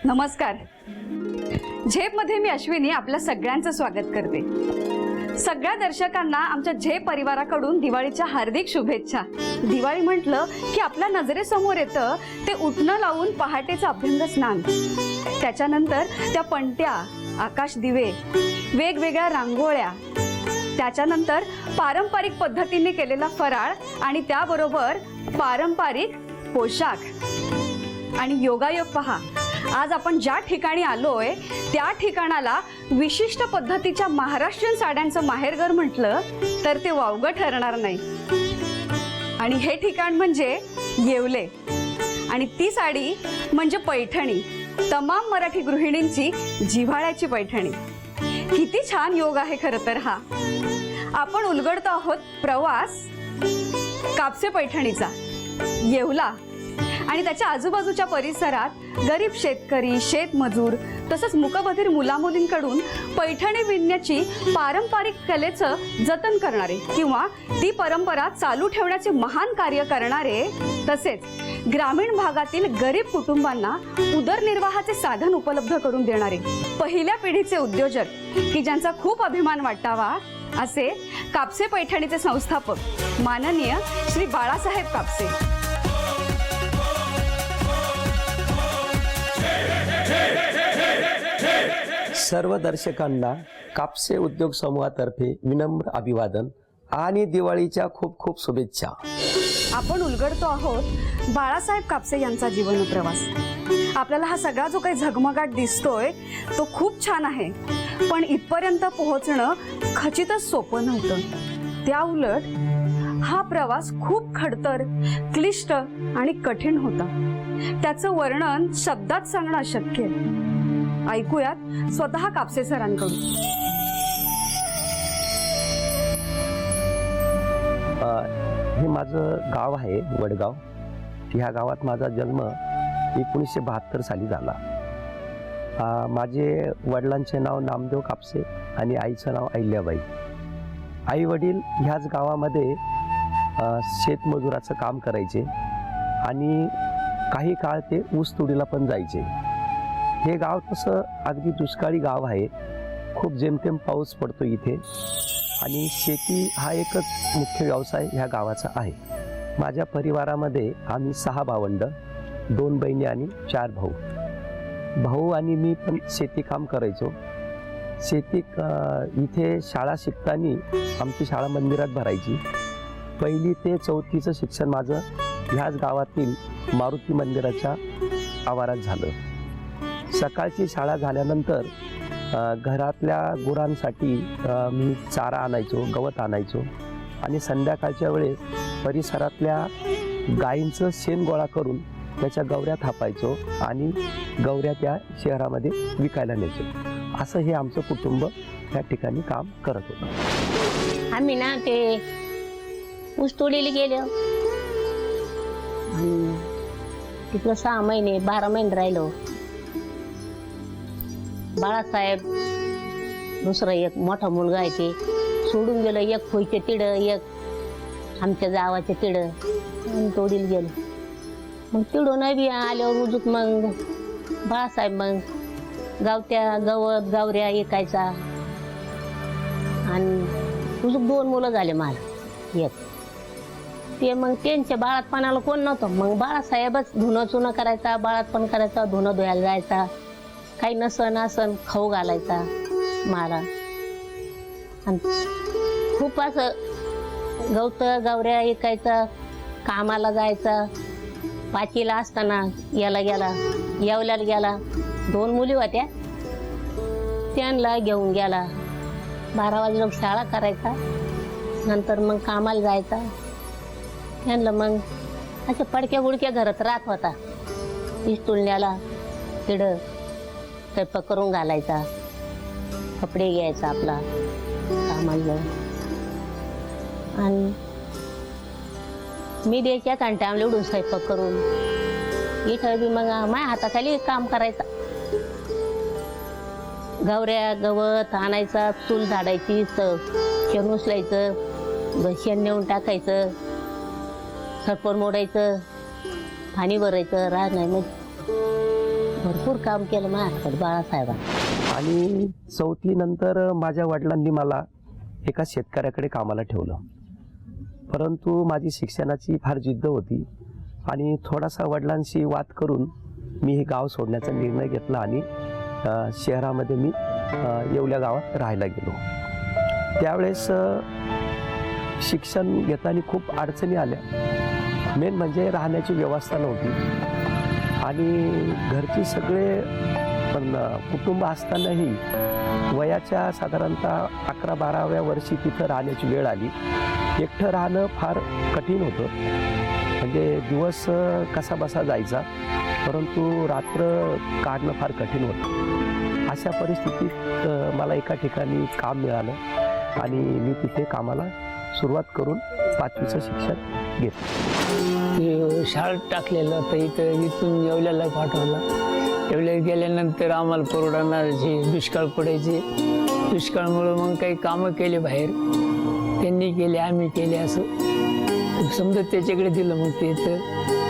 नमस्कार. झेपमध्ये मी अश्विनी आपल्या सगळ्यांचं स्वागत करते. सगळ्या दर्शकांना आमच्या झेप परिवाराकडून दिवाळीच्या हार्दिक शुभेच्छा. दिवाळी म्हटलं की आपल्या नजरेसमोर येतं ते उठणं लावून पहाटेचं अभ्यंग स्नान, त्याच्यानंतर त्या पणत्या, आकाश दिवे, वेगवेगळ्या रांगोळ्या, त्याच्यानंतर पारंपरिक पद्धतीने केलेला फराळ आणि त्याबरोबर पारंपरिक पोशाख. आणि योगायोग पहा, आज आपण ज्या ठिकाणी आलोय त्या ठिकाणाला विशिष्ट पद्धतीच्या महाराष्ट्रीयन साड्यांचं माहेरघर म्हटलं तर ते वावगं ठरणार नाही. आणि हे ठिकाण म्हणजे येवले, आणि ती साडी म्हणजे पैठणी. तमाम मराठी गृहिणींची जिव्हाळ्याची पैठणी. किती छान योग आहे खरं तर हा. आपण उलगडतो आहोत प्रवास कापसे पैठणीचा. येवला आणि त्याच्या आजूबाजूच्या परिसरात गरीब शेतकरी, शेतमजूर तसंच मूकबधीर मुलामुलींकडून पैठणी विणण्याची पारंपरिक कलेचं जतन करणारे किंवा ती परंपरा चालू ठेवण्याचे महान कार्य करणारे, तसेच ग्रामीण भागातील गरीब कुटुंबांना उदरनिर्वाहाचे साधन उपलब्ध करून देणारे पहिल्या पिढीचे उद्योजक की ज्यांचा खूप अभिमान वाटावा असे कापसे पैठणीचे संस्थापक माननीय श्री बाळासाहेब कापसे. सर्व दर्शकांना कापसे उद्योग समूहातर्फे विनम्र अभिवादन आणि दिवाळीच्या खूप खूप शुभेच्छा. आपण उलगडतो आहोत बाळासाहेब कापसे यांचा जीवन प्रवास. आपल्याला हा सगळा जो काही झगमगाट दिसतोय तो खूप छान आहे, पण इथपर्यंत पोहोचणं खचितच सोपं नव्हतं. त्या उलट हा प्रवास खूप खडतर, क्लिष्ट आणि कठीण होता. त्याचं वर्णन शब्दात सांगणं अशक्य. ऐकूयात स्वतः कापसे सरांकडून. हे माझं गाव आहे वडगाव. ह्या गावात माझा जन्म 1972 साली झाला. माझे वडिलांचे नाव नामदेव कापसे आणि आईचं नाव अहिल्याबाई. आई वडील ह्याच गावामध्ये शेतमजुराचं काम करायचे आणि काही काळ ते ऊस तोडीला पण जायचे. हे गाव तसं अगदी दुष्काळी गाव आहे. खूप जेमतेम पाऊस पडतो इथे आणि शेती हा एकच मुख्य व्यवसाय ह्या गावाचा आहे. माझ्या परिवारामध्ये आम्ही 6 भावंड, 2 बहिणी आणि 4 भाऊ. भाऊ आणि मी पण शेती काम करायचो. शेती इथे शाळा शिकताना आमची शाळा मंदिरात भरायची. 1ली ते 4थीचं शिक्षण माझं ह्याच गावातील मारुती मंदिराच्या आवारात झालं. सकाळची शाळा झाल्यानंतर घरातल्या गुरांसाठी मी चारा आणायचो, गवत आणायचो आणि संध्याकाळच्या वेळेस परिसरातल्या गायींचं शेण गोळा करून त्याच्या गवऱ्या थापायचो आणि गवऱ्या त्या शहरामध्ये विकायला न्यायचो. असं हे आमचं कुटुंब त्या ठिकाणी काम करत होतं. आम्ही ना ते ऊस तोडीला गेलो, तिथं 6 महिने 12 महिने राहिलो. बाळासाहेब दुसरा एक मोठा मुलगा आहे ते सोडून गेलो. एक खोयचे तिड, एक आमच्या जावाचे तिड तोडीला गेलो. मग तिडून बी आल्यावर उजूक मग बाळासाहेब मग गावत्या गवत गावऱ्या ऐकायचा आणि उजूक 2 मुलं झाले मला. एक ते मग त्यांच्या बाळातपणाला कोण नव्हतं. मग बाळासाहेबच धुणं चुणं करायचा, बाळातपण करायचा, धुणं धुवायला जायचा, काही नसन खाऊ घालायचा मला. आणि खूप असं गवत गावऱ्या ऐकायचा, कामाला जायचा. 5वीला असताना याला गेला, येवल्याला गेला. 2 मुली होत्या, त्यांना घेऊन गेला. 12 वाजता शाळा करायचा, नंतर मग कामाला जायचा. त्यांना मग अशा पडक्या गुडक्या घरात राहत होता. इस्टुलण्याला तिडं स्वयंपाक करून घालायचा, कपडे घ्यायचा आपला कामाला जाऊन. आणि मी द्यायच्या कांट्याला उडून स्वयंपाक करून इथं बी मग माझ्या हाताखाली काम करायचा. गवऱ्या गवत आणायचा, चूल झाडायची, शेण उचलायचं, शेण नेऊन टाकायचं सरपण मोडायचं, पाणी भरायचं, राह नाही मग भरपूर काम केलं माझ्याकडे बाळासाहेबांनी. आणि चौथीनंतर माझ्या वडिलांनी मला एका शेतकऱ्याकडे कामाला ठेवलं. परंतु माझी शिक्षणाची फार जिद्द होती आणि थोडासा वडिलांशी वाद करून मी हे गाव सोडण्याचा निर्णय घेतला आणि शहरामध्ये मी येवल्या गावात राहायला गेलो. त्यावेळेस शिक्षण घेताना खूप अडचणी आल्या. मेन म्हणजे राहण्याची व्यवस्था नव्हती आणि घरची सगळे पण कुटुंब असतानाही वयाच्या साधारणतः 11-12व्या वर्षी तिथं राहण्याची वेळ आली. एकटं राहणं फार कठीण होतं. म्हणजे दिवस कसा बसा जायचा, परंतु रात्र काढणं फार कठीण होतं. अशा परिस्थितीत मला एका ठिकाणी काम मिळालं आणि मी तिथे कामाला सुरुवात करून 5वीचं शिक्षण घेतलं. ते शाळेत टाकलेलं तर इथून येवल्याला पाठवलं. येवल्याला गेल्यानंतर आम्हाला कोरोनाची दुष्काळ पडायचे. दुष्काळमुळं मग काही कामं केले बाहेर, त्यांनी केले, आम्ही केले. असं समजा त्याच्याकडे दिलं. मग ते तर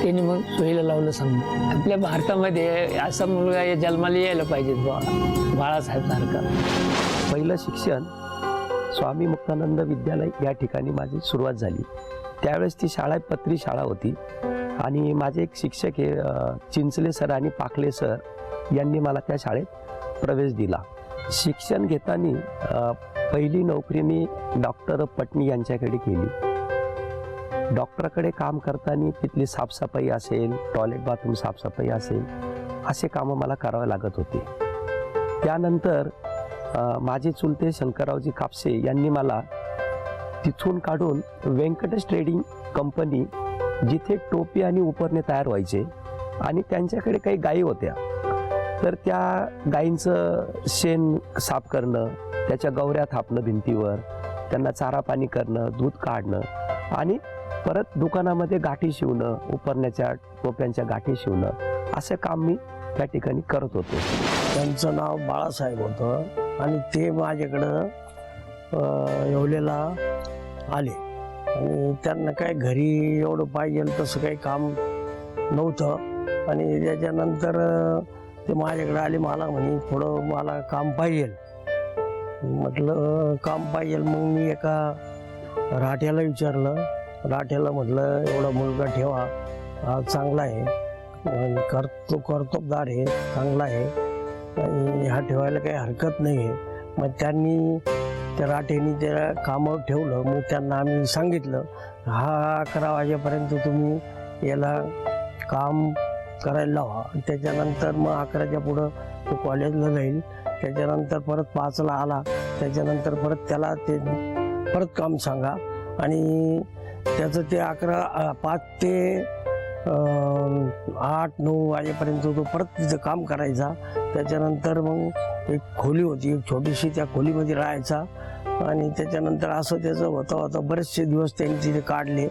त्यांनी मग सोयीला लावलं. समजा आपल्या भारतामध्ये असा मुलगा या जन्माला यायला पाहिजे बाळासाहेबसारखा. पहिलं शिक्षण स्वामी मुक्तानंद विद्यालय या ठिकाणी माझी सुरुवात झाली. त्यावेळेस ती शाळा पत्री शाळा होती आणि माझे एक शिक्षक हे चिंचले सर आणि पाखले सर यांनी मला त्या शाळेत प्रवेश दिला. शिक्षण घेताना पहिली नोकरी मी डॉक्टर पटणी यांच्याकडे केली. डॉक्टरकडे काम करताना तिथली साफसफाई असेल, टॉयलेट बाथरूम साफसफाई असेल, असे कामं मला करावे लागत होते. त्यानंतर माझे चुलते शंकररावजी कापसे यांनी मला तिथून काढून व्यंकटेश ट्रेडिंग कंपनी, जिथे टोपी आणि उपरणे तयार व्हायचे आणि त्यांच्याकडे काही गायी होत्या, तर त्या गायींचं शेण साफ करणं, त्याच्या गवऱ्या थापणं भिंतीवर, त्यांना चारा पाणी करणं, दूध काढणं आणि परत दुकानामध्ये गाठी शिवणं, उपरण्याच्या टोप्यांच्या गाठी शिवणं, असं काम मी त्या ठिकाणी करत होतो. त्यांचं नाव बाळासाहेब होतं आणि ते माझ्याकडं येवलेला आले आणि त्यांना काय घरी एवढं पाहिजे तसं काही काम नव्हतं आणि त्याच्यानंतर ते माझ्याकडे आले. मला म्हणे थोडं मला काम पाहिजे. म्हटलं काम पाहिजे. मग मी एका राठ्याला विचारलं. राठ्याला म्हटलं एवढा मुलगा ठेवा, हा चांगला आहे, कर्तबगार आहे, चांगला आहे आणि हा ठेवायला काही हरकत नाही आहे. मग त्यांनी त्या राठेने त्या कामावर ठेवलं. मग त्यांना आम्ही सांगितलं 11 वाजेपर्यंत तुम्ही याला काम करायला लावा. त्याच्यानंतर मग 11च्या पुढं तो कॉलेजला जाईल. त्याच्यानंतर परत 5ला आला. त्याच्यानंतर परत त्याला ते परत काम सांगा आणि त्याचं ते 5 ते 8-9 वाजेपर्यंत तो परत तिथं काम करायचा. त्याच्यानंतर मग एक खोली होती, एक छोटीशी, त्या खोलीमध्ये राहायचा आणि त्याच्यानंतर असं त्याचं होता बरेचसे दिवस त्यांनी तिथे काढले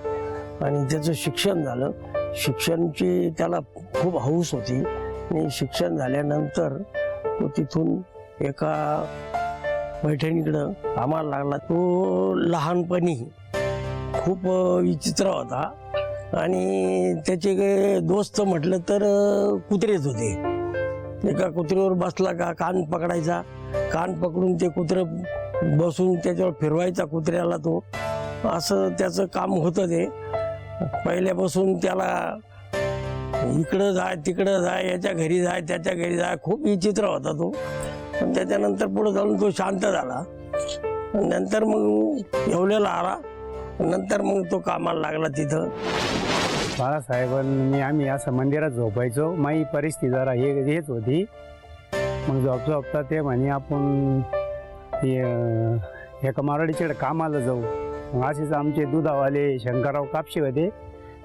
आणि त्याचं शिक्षण झालं. शिक्षणाची त्याला खूप हौस होती आणि शिक्षण झाल्यानंतर तो तिथून एका पैठणीकडं कामाला लागला. तो लहानपणी खूप विचित्र होता आणि त्याचे दोस्त म्हटलं तर कुत्रेच होते. एका कुत्र्यावर बसला का कान पकडायचा, कान पकडून ते कुत्रं बसून त्याच्यावर फिरवायचा कुत्र्याला. तो असं त्याचं काम होतं. ते पहिल्यापासून त्याला इकडं जाय तिकडं जाय, याच्या घरी जाय त्याच्या घरी जाय, खूप विचित्र होता तो. पण त्याच्यानंतर पुढे जाऊन तो शांत झाला. नंतर मग येवल्याला आला. नंतर मग तो कामाला लागला तिथं. बाळासाहेबांनी आम्ही असं मंदिरात झोपायचो. माझी परिस्थिती जरा हेच होती. मग झोपता ते म्हणे आपण एका मारवाडीकडे कामाला जाऊ. मग असेच आमचे दुधावाले शंकरराव कापशे होते.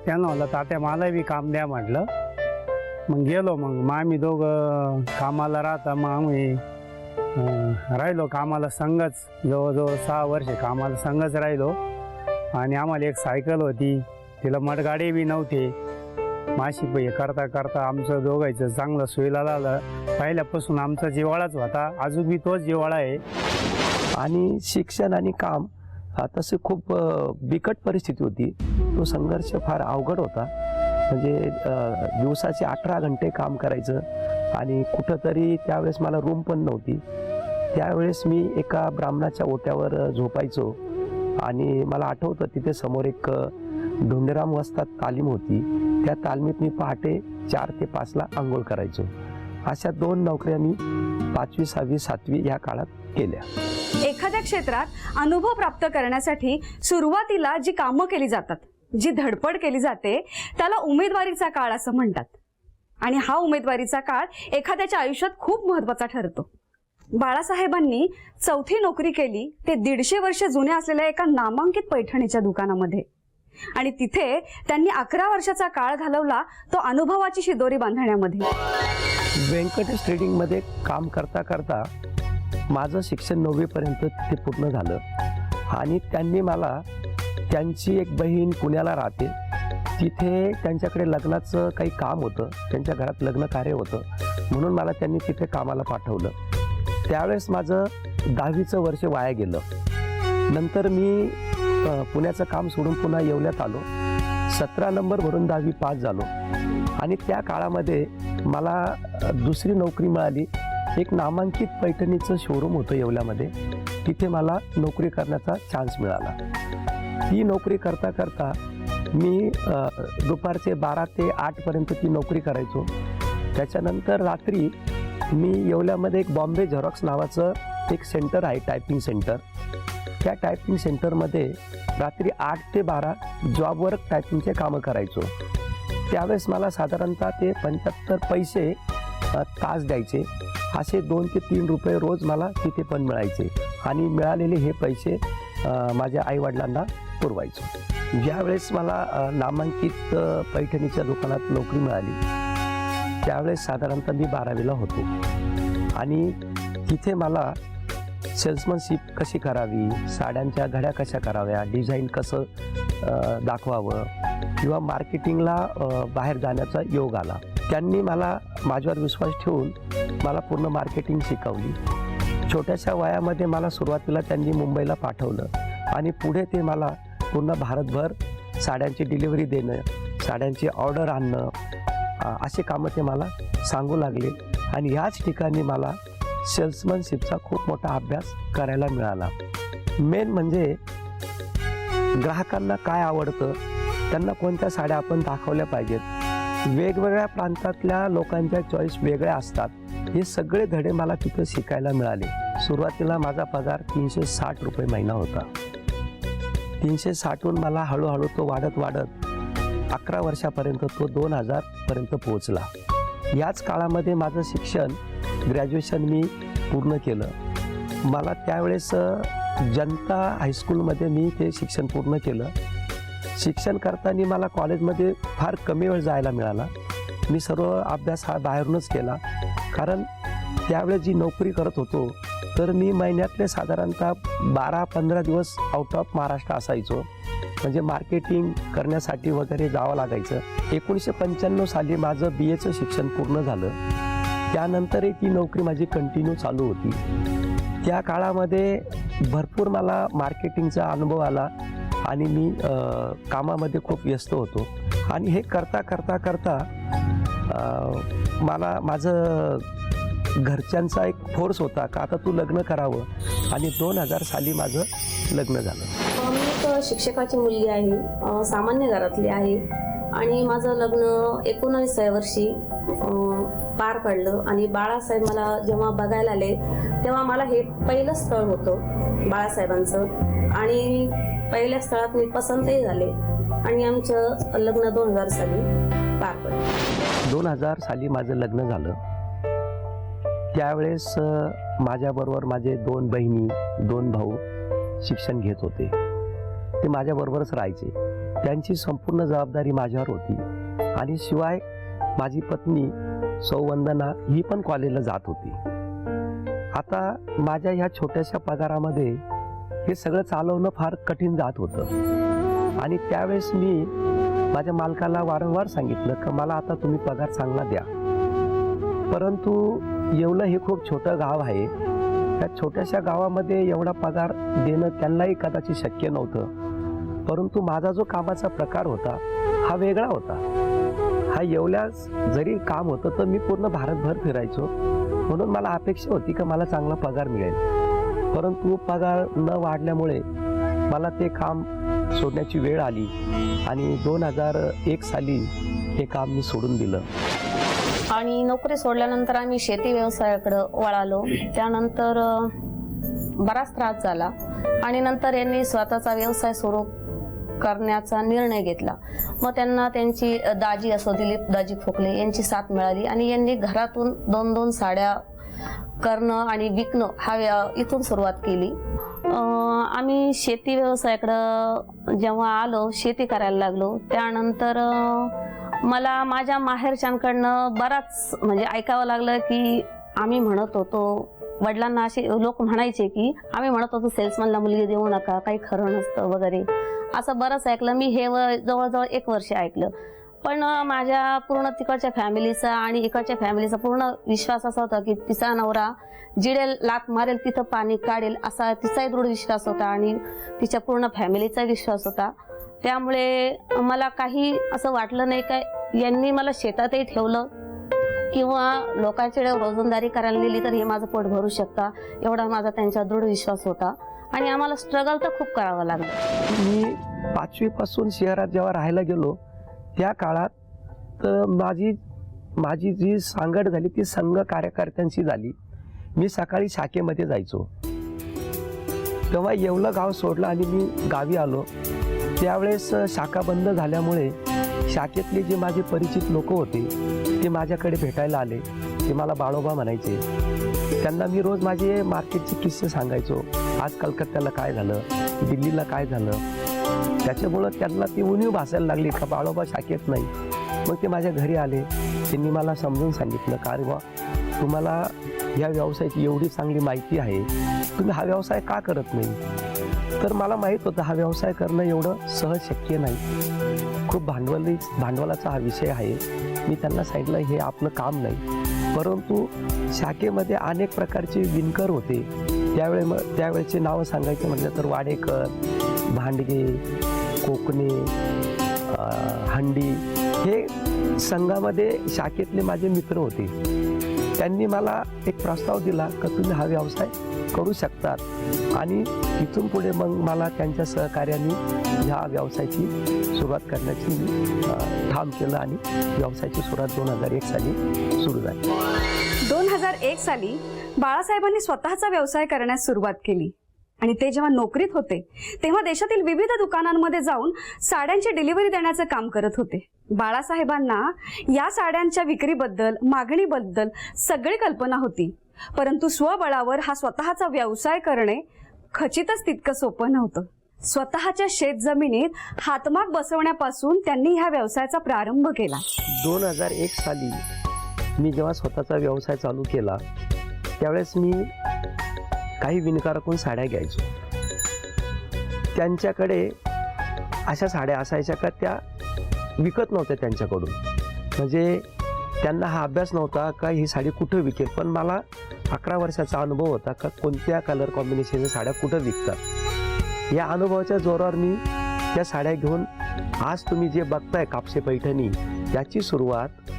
त्यांना म्हटलं तात्या मला बी काम द्या म्हटलं. मग गेलो. मग आम्ही दोघं कामाला राहता. मग आम्ही राहिलो कामाला संघच, जवळजवळ 6 वर्षे कामाला संघच राहिलो. आणि आम्हाला एक सायकल होती, तिला मडगाडी बी नव्हते. माशी हे करता करता आमचं दोघायचं चांगलं सोयीला लागलं. पहिल्यापासून आमचा जिव्हाळाच होता, अजून बी तोच जिव्हाळा आहे. आणि शिक्षण आणि काम तसे खूप बिकट परिस्थिती होती. तो संघर्ष फार अवघड होता. म्हणजे दिवसाचे 18 घंटे काम करायचं आणि कुठंतरी त्यावेळेस मला रूम पण नव्हती. त्यावेळेस मी एका ब्राह्मणाच्या ओट्यावर झोपायचो आणि मला आठवतं तिथे समोर एक धोंडेराम वस्ताद तालीम होती. त्या तालमीत मी पहाटे 4 ते 5ला आंघोळ करायचो. अशा 2 नोकऱ्या मी 5वी 6वी 7वी या काळात केल्या. एखाद्या क्षेत्रात अनुभव प्राप्त करण्यासाठी सुरुवातीला जी कामं केली जातात, जी धडपड केली जाते, त्याला उमेदवारीचा काळ असं म्हणतात. आणि हा उमेदवारीचा काळ एखाद्याच्या आयुष्यात खूप महत्त्वाचा ठरतो. बाळासाहेबांनी 4थी नोकरी केली ते 150 वर्ष जुन्या असलेल्या एका नामांकित पैठणीच्या दुकानामध्ये. आणि तिथे त्यांनी 11 वर्षाचा काळ घालवला, तो अनुभवाची शिदोरी बांधण्यामध्ये. व्यंकटेश ट्रेडिंगमध्ये काम करता करता माझं शिक्षण 9वी पर्यंत तिथे पूर्ण झालं. आणि त्यांनी मला, त्यांची एक बहीण पुण्याला राहते, तिथे त्यांच्याकडे लग्नाचं काही काम होतं, त्यांच्या घरात लग्न कार्य होतं, म्हणून मला त्यांनी तिथे कामाला पाठवलं. त्यावेळेस माझं 10वीचं वर्ष वाया गेलं. नंतर मी पुण्याचं काम सोडून पुन्हा येवल्यात आलो. 17 नंबर भरून 10वी पास झालो. आणि त्या काळामध्ये मला दुसरी नोकरी मिळाली. एक नामांकित पैठणीचं शोरूम होतं येवल्यामध्ये, तिथे मला नोकरी करण्याचा चान्स मिळाला. ती नोकरी करता करता मी दुपारचे 12 ते 8पर्यंत ती नोकरी करायचो. त्याच्यानंतर रात्री मी येवल्यामध्ये एक बॉम्बे झेरॉक्स नावाचं एक सेंटर आहे, टायपिंग सेंटर. त्या टायपिंग सेंटरमध्ये रात्री 8 ते 12 जॉब वर्क टायपिंगचे कामं करायचो. त्यावेळेस मला साधारणतः ते 75 पैसे तास द्यायचे. असे 2 ते 3 रुपये रोज मला तिथे पण मिळायचे. आणि मिळालेले हे पैसे माझ्या आईवडिलांना पुरवायचो. ज्यावेळेस मला नामांकित पैठणीच्या दुकानात नोकरी मिळाली, त्यावेळेस साधारणतः मी 12वीला होतो. आणि तिथे मला सेल्समनशिप कशी करावी, साड्यांच्या घड्या कशा कराव्या, डिझाईन कसं दाखवावं किंवा मार्केटिंगला बाहेर जाण्याचा योग आला. त्यांनी मला माझ्यावर विश्वास ठेवून मला पूर्ण मार्केटिंग शिकवली. छोट्याशा वयामध्ये मला सुरुवातीला त्यांनी मुंबईला पाठवलं आणि पुढे ते मला पूर्ण भारतभर साड्यांची डिलिव्हरी देणं, साड्यांची ऑर्डर आणणं, असे कामं ते मला सांगू लागले. आणि याच ठिकाणी मला सेल्समनशिपचा खूप मोठा अभ्यास करायला मिळाला. मेन म्हणजे ग्राहकांना काय आवडतं, त्यांना कोणत्या साड्या आपण दाखवल्या पाहिजेत, वेगवेगळ्या प्रांतातल्या लोकांच्या चॉईस वेगळ्या असतात. हे सगळे धडे मला तिथं शिकायला मिळाले. सुरुवातीला माझा पगार 360 रुपये महिना होता. 360हून मला हळूहळू तो वाढत 11 वर्षापर्यंत तो 2000 पर्यंत पोहोचला. याच काळामध्ये माझं शिक्षण, ग्रॅज्युएशन मी पूर्ण केलं. मला त्यावेळेस जनता हायस्कूलमध्ये मी ते शिक्षण पूर्ण केलं. शिक्षण करताना मला कॉलेजमध्ये फार कमी वेळ जायला मिळाला. मी सर्व अभ्यास हा बाहेरूनच केला. कारण त्यावेळेस जी नोकरी करत होतो तर मी महिन्यातले साधारणतः 12-15 दिवस आउट ऑफ महाराष्ट्र असायचो. म्हणजे मार्केटिंग करण्यासाठी वगैरे जावं लागायचं. 1995 साली माझं BAचं शिक्षण पूर्ण झालं. त्यानंतरही ती नोकरी माझी कंटिन्यू चालू होती. त्या काळामध्ये भरपूर मला मार्केटिंगचा अनुभव आला आणि मी कामामध्ये खूप व्यस्त होतो. आणि हे करता करता करता मला माझं घरच्यांचा एक फोर्स होता का आता तू लग्न करावं. आणि 2000 साली माझं लग्न झालं. मी एक शिक्षकाची मुलगी आहे, सामान्य घरातली आहे आणि माझं लग्न 19व्या वर्षी पार पडलं. आणि बाळासाहेब मला जेव्हा बघायला आले तेव्हा मला हे पहिलं स्थळ होतं बाळासाहेबांचं. आणि पहिल्या स्थळात मी पसंतही झाले आणि आमचं लग्न 2000 साली पार पडलं. 2000 साली माझं लग्न झालं. त्यावेळेस माझ्याबरोबर माझे 2 बहिणी, 2 भाऊ शिक्षण घेत होते. ते माझ्याबरोबरच राहायचे. त्यांची संपूर्ण जबाबदारी माझ्यावर होती. आणि शिवाय माझी पत्नी सौ वंदना ही पण कॉलेजला जात होती. आता माझ्या ह्या छोट्याशा पगारामध्ये हे सगळं चालवणं फार कठीण जात होतं. आणि त्यावेळेस मी माझ्या मालकाला वारंवार सांगितलं की मला आता तुम्ही पगार चांगला द्या. परंतु येवलं हे खूप छोटं गाव आहे त्या छोट्याशा गावामध्ये एवढा पगार देणं त्यांनाही कदाचित शक्य नव्हतं, परंतु माझा जो कामाचा प्रकार होता हा वेगळा होता. हा येवल्यास जरी काम होतं तर मी पूर्ण भारतभर फिरायचो, म्हणून मला अपेक्षा होती की मला चांगला पगार मिळेल. परंतु पगार न वाढल्यामुळे मला ते काम सोडण्याची वेळ आली आणि 2001 साली हे काम मी सोडून दिलं. आणि नोकरी सोडल्यानंतर आम्ही शेती व्यवसायाकडे वळालो. त्यानंतर बराच त्रास झाला आणि नंतर यांनी स्वतःचा व्यवसाय सुरू करण्याचा निर्णय घेतला. मग त्यांना त्यांची दाजी असो दिलीप दाजी खोकले यांची साथ मिळाली आणि यांनी घरातून 2-2 साड्या करणं आणि विकणं हा इथून सुरुवात केली. आम्ही शेती व्यवसायाकडं जेव्हा आलो, शेती करायला लागलो, त्यानंतर मला माझ्या माहेरच्यांकडनं बराच म्हणजे ऐकावं लागलं की आम्ही म्हणत होतो, वडिलांना असे लोक म्हणायचे की आम्ही म्हणत होतो सेल्समॅनला मुलगी देऊ नका, काही खरं नसतं वगैरे, असं बरंच ऐकलं मी. हे जवळजवळ 1 वर्ष ऐकलं. पण माझ्या पूर्ण तिकडच्या फॅमिलीचा आणि इकडच्या फॅमिलीचा पूर्ण विश्वास असा होता की तिचा नवरा जिडे लात मारेल तिथं पाणी काढेल, असा तिचाही दृढ विश्वास होता आणि तिच्या पूर्ण फॅमिलीचा विश्वास होता. त्यामुळे मला काही असं वाटलं नाही काय यांनी मला शेतातही ठेवलं किंवा लोकांकडे रोजंदारी करायला नेली तर हे माझं पोट भरू शकता, एवढा माझा त्यांचा दृढ विश्वास होता. आणि आम्हाला स्ट्रगल तर खूप करावं लागलं. मी 5वी पासून शहरात जेव्हा राहायला गेलो त्या काळात माझी जी सांगड झाली ती संघ कार्यकर्त्यांशी झाली. मी सकाळी शाखेमध्ये जायचो, तेव्हा येवलं गाव सोडलं आणि मी गावी आलो. त्यावेळेस शाखा बंद झाल्यामुळे शाखेतले जे माझे परिचित लोक होते ते माझ्याकडे भेटायला आले. ते मला बाळोबा म्हणायचे. त्यांना मी रोज माझे मार्केटचे किस्से सांगायचो. आज कलकत्त्याला काय झालं, दिल्लीला काय झालं. त्याच्यामुळं त्यांना ती उणीव भासायला लागली का बाळोबा शाखेत नाही. मग ते माझ्या घरी आले. त्यांनी मला समजून सांगितलं का अरे वा, तुम्हाला या व्यवसायाची एवढी चांगली माहिती आहे, तुम्ही हा व्यवसाय का करत नाही. तर मला माहीत होतं हा व्यवसाय करणं एवढं सहज शक्य नाही, खूप भांडवलाचा हा विषय आहे. मी त्यांना सांगितलं हे आपलं काम नाही. परंतु शाखेमध्ये अनेक प्रकारचे विणकर होते. त्यावेळेचे नावं सांगायचे म्हटलं तर वाडेकर, भांडगे, कोकणे, हंडी हे संघामध्ये शाखेतले माझे मित्र होते. त्यांनी मला एक प्रस्ताव दिला की तुम्ही हा व्यवसाय करू शकतात आणि तिथून पुढे मग मला त्यांच्या सहकार्याने ह्या व्यवसायाची सुरुवात करण्याची ठाम केलं आणि व्यवसायाची सुरुवात 2001 साली सुरू झाली. 2001 साली बाळासाहेबांनी स्वतःचा व्यवसाय करण्यास सुरुवात केली आणि ते जेव्हा नोकरीत होते तेव्हा देशातील विविध दुकानांमध्ये जाऊन साड्यांची डिलिव्हरी देण्याचं काम करत होते. बाळासाहेबांना या साड्यांच्या विक्रीबद्दल, मागणीबद्दल सगळी कल्पना होती, परंतु स्वबळावर हा स्वतःचा व्यवसाय करणे खचितच तितकं सोपं नव्हतं. स्वतःच्या शेतजमिनीत हातमाग बसवण्यापासून त्यांनी ह्या व्यवसायाचा प्रारंभ केला. 2001 साली मी जेव्हा स्वतःचा व्यवसाय चालू केला त्यावेळेस मी काही विणकाराकडून साड्या घ्यायचो. त्यांच्याकडे अशा साड्या असायच्या का त्या विकत नव्हत्या त्यांच्याकडून. म्हणजे त्यांना हा अभ्यास नव्हता का ही साडी कुठं विकेल, पण मला 11 वर्षाचा अनुभव होता का कोणत्या कलर कॉम्बिनेशनच्या साड्या कुठं विकतात. या अनुभवाच्या जोरावर मी त्या साड्या घेऊन आज तुम्ही जे बघताय कापसे पैठणी याची सुरुवात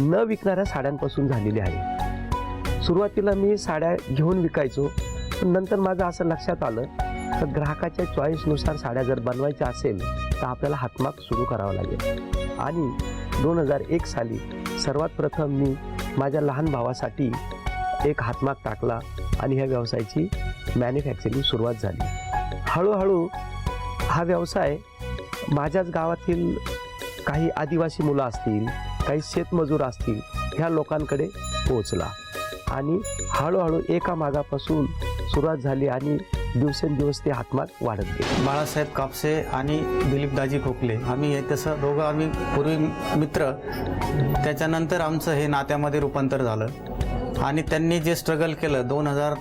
न विकणाऱ्या साड्यांपासून झालेली आहे. सुरुवातीला मी साड्या घेऊन विकायचो, पण नंतर माझं असं लक्षात आलं तर ग्राहकाच्या चॉईसनुसार साड्या जर बनवायच्या असेल तर आपल्याला हातमाग सुरू करावा लागेल. आणि 2001 साली सर्वात प्रथम मी माझ्या लहान भावासाठी एक हातमाग टाकला आणि ह्या व्यवसायाची मॅन्युफॅक्चरिंग सुरुवात झाली. हळूहळू हा व्यवसाय माझ्याच गावातील काही आदिवासी मुलं असतील, काही शेतमजूर असतील, ह्या लोकांकडे पोहोचला आणि हळूहळू एका मागापासून सुरुवात झाली आणि दिवसेंदिवस ते हातमाग वाढत गेले. बाळासाहेब कापसे आणि दिलीपदाजी खोकले आम्ही तसं दोघं आम्ही पूर्वी मित्र, त्याच्यानंतर आमचं हे नात्यामध्ये रूपांतर झालं आणि त्यांनी जे स्ट्रगल केलं 2000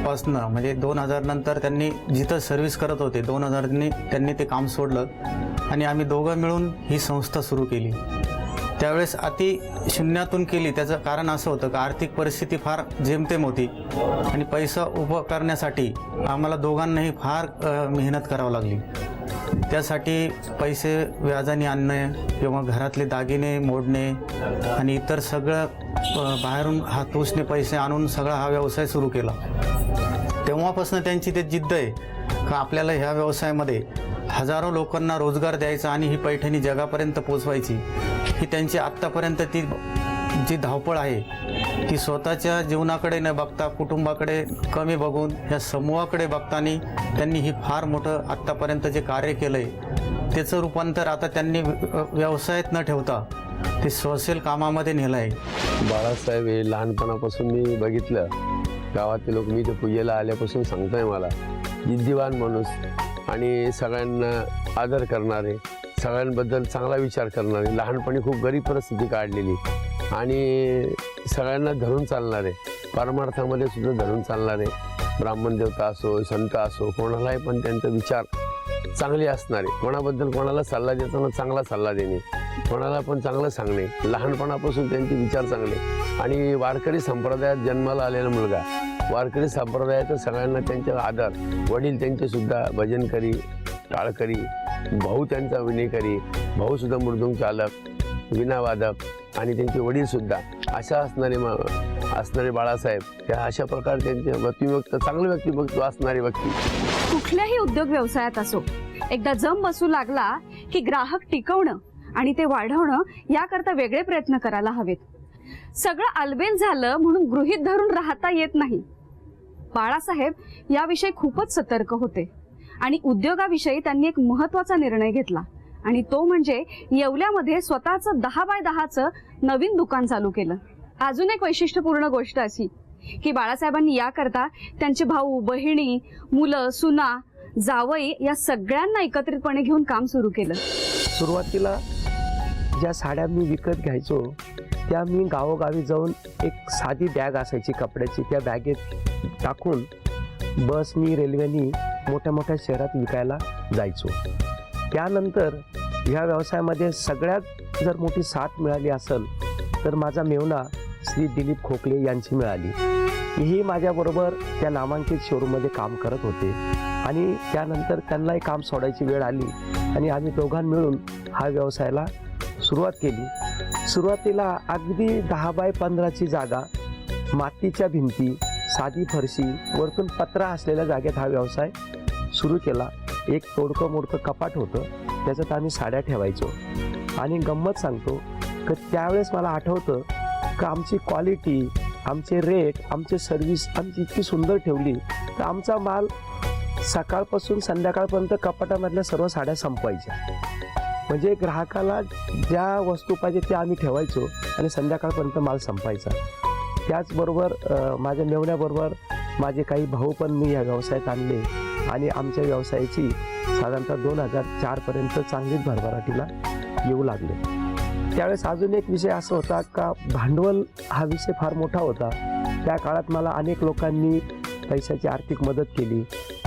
पासनं, म्हणजे 2000 नंतर त्यांनी जिथं सर्व्हिस करत होते 2000 त्यांनी ते काम सोडलं आणि आम्ही दोघं मिळून ही संस्था सुरू केली. त्यावेळेस अति शून्यातून केली. त्याचं कारण असं होतं की आर्थिक परिस्थिती फार जेमतेम होती आणि पैसा उभं करण्यासाठी आम्हाला दोघांनाही फार मेहनत करावी लागली. त्यासाठी पैसे व्याजाने आणणे किंवा घरातले दागिने मोडणे आणि इतर सगळं बाहेरून हात उसने पैसे आणून सगळा हा व्यवसाय सुरू केला. तेव्हापासून त्यांची ते जिद्द आहे का आपल्याला ह्या व्यवसायामध्ये हजारो लोकांना रोजगार द्यायचा आणि ही पैठणी जगापर्यंत पोचवायची. ही त्यांची आत्तापर्यंत ती जी धावपळ आहे ती स्वतःच्या जीवनाकडे न बघता कुटुंबाकडे कमी बघून या समूहाकडे बघताना त्यांनी ही फार मोठं आत्तापर्यंत जे कार्य केलं आहे त्याचं रूपांतर आता त्यांनी व्यवसायात न ठेवता ते सोशल कामामध्ये नेलं आहे. बाळासाहेब हे लहानपणापासून मी बघितलं. गावातले लोक मी ते पूजेला आल्यापासून सांगताय मला, जिद्दीवान माणूस आणि सगळ्यांना आदर करणारे, सगळ्यांबद्दल चांगला विचार करणारे, लहानपणी खूप गरीब परिस्थिती काढलेली आणि सगळ्यांना धरून चालणारे, परमार्थामध्ये सुद्धा धरून चालणारे, ब्राह्मण देवता असो संत असो कोणालाही पण त्यांचा विचार चांगले असणारे, कोणाबद्दल कोणाला सल्ला देताना चांगला सल्ला देणे, कोणाला पण चांगलं सांगणे, लहानपणापासून त्यांचे विचार चांगले. आणि वारकरी संप्रदायात जन्माला आलेला मुलगा, वारकरी संप्रदायाचा सगळ्यांना त्यांचा आदर, वडील त्यांचे सुद्धा भजनकरी टाळकरी, भाऊ त्यांचा विणेकरी, भाऊ सुद्धा मृदुंग चालक विणावादक आणि त्यांचे वडील सुद्धा अशा असणारे बाळासाहेब त्या अशा प्रकारे त्यांचे व्यक्तिमत्व चांगलं व्यक्तिमत्व असणारी व्यक्ती. कुठल्याही उद्योग व्यवसायात असो, एकदा जम बसू लागला की ग्राहक टिकवणं आणि ते वाढवणं याकरता वेगळे प्रयत्न करायला हवेत. सगळं आलबेल झालं म्हणून गृहीत धरून राहता येत नाही. बाळासाहेब याविषयी खूपच सतर्क होते आणि उद्योगाविषयी त्यांनी एक महत्त्वाचा निर्णय घेतला आणि तो म्हणजे येवल्यामध्ये स्वतःचं 10x10चं नवीन दुकान चालू केलं. अजून एक वैशिष्ट्यपूर्ण गोष्ट अशी की बाळासाहेबांनी याकरता त्यांचे भाऊ बहिणी मुलं सुना जावई या सगळ्यांना एकत्रितपणे घेऊन काम सुरू केलं. सुरुवातीला ज्या साड्या मी विकत घ्यायचो त्या मी गावोगावी जाऊन एक साधी बॅग असायची कपड्याची, त्या बॅगेत टाकून बसनी रेल्वेनी मोठ्या मोठ्या शहरात विकायला जायचो. त्यानंतर ह्या व्यवसायामध्ये सगळ्यात जर मोठी साथ मिळाली असेल तर माझा मेवणा श्री दिलीप खोकले यांची मिळाली. ही माझ्याबरोबर त्या नामांकित शोरूममध्ये काम करत होते आणि त्यानंतर त्यांनाही काम सोडायची वेळ आली आणि आम्ही दोघां मिळून हा व्यवसायाला सुरुवात केली. सुरुवातीला अगदी 10x15ची जागा, मातीच्या भिंती, साधी फरशी, वरतून पत्रा असलेल्या जागेत हा व्यवसाय सुरू केला. एक तोडकं मोडकं कपाट होतं, त्याच्यात आम्ही साड्या ठेवायचो. आणि गंमत सांगतो की त्यावेळेस मला आठवतं की आमची क्वालिटी, आमचे रेट, आमचे सर्व्हिस आमची इतकी सुंदर ठेवली तर आमचा माल सकाळपासून संध्याकाळपर्यंत कपाटामधल्या सर्व साड्या संपवायच्या. म्हणजे ग्राहकाला ज्या वस्तू पाहिजे त्या आम्ही ठेवायचो आणि संध्याकाळपर्यंत माल संपायचा. त्याचबरोबर माझ्या मेवण्याबरोबर माझे काही भाऊ पण मी या व्यवसायात आणले आणि आमच्या व्यवसायाची साधारणतः 2004पर्यंत चांगलीच भरभराटीला येऊ लागले. त्यावेळेस अजून एक विषय असा होता का भांडवल हा विषय फार मोठा होता. त्या काळात मला अनेक लोकांनी पैशाची आर्थिक मदत केली,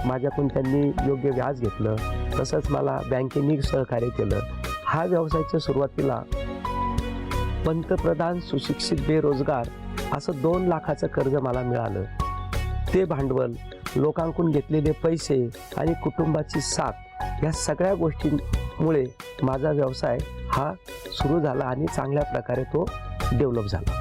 माझ्याकडून त्यांनी योग्य व्याज घेतलं, तसंच मला बँकेने सहकार्य केलं. हा व्यवसायाच्या सुरुवातीला पंतप्रधान सुशिक्षित बेरोजगार असं 2 लाखाचं कर्ज मला मिळालं. ते भांडवल, लोकांकडून घेतलेले पैसे आणि कुटुंबाची साथ या सगळ्या गोष्टींमुळे माझा व्यवसाय हा सुरू झाला आणि चांगल्या प्रकारे तो डेव्हलप झाला.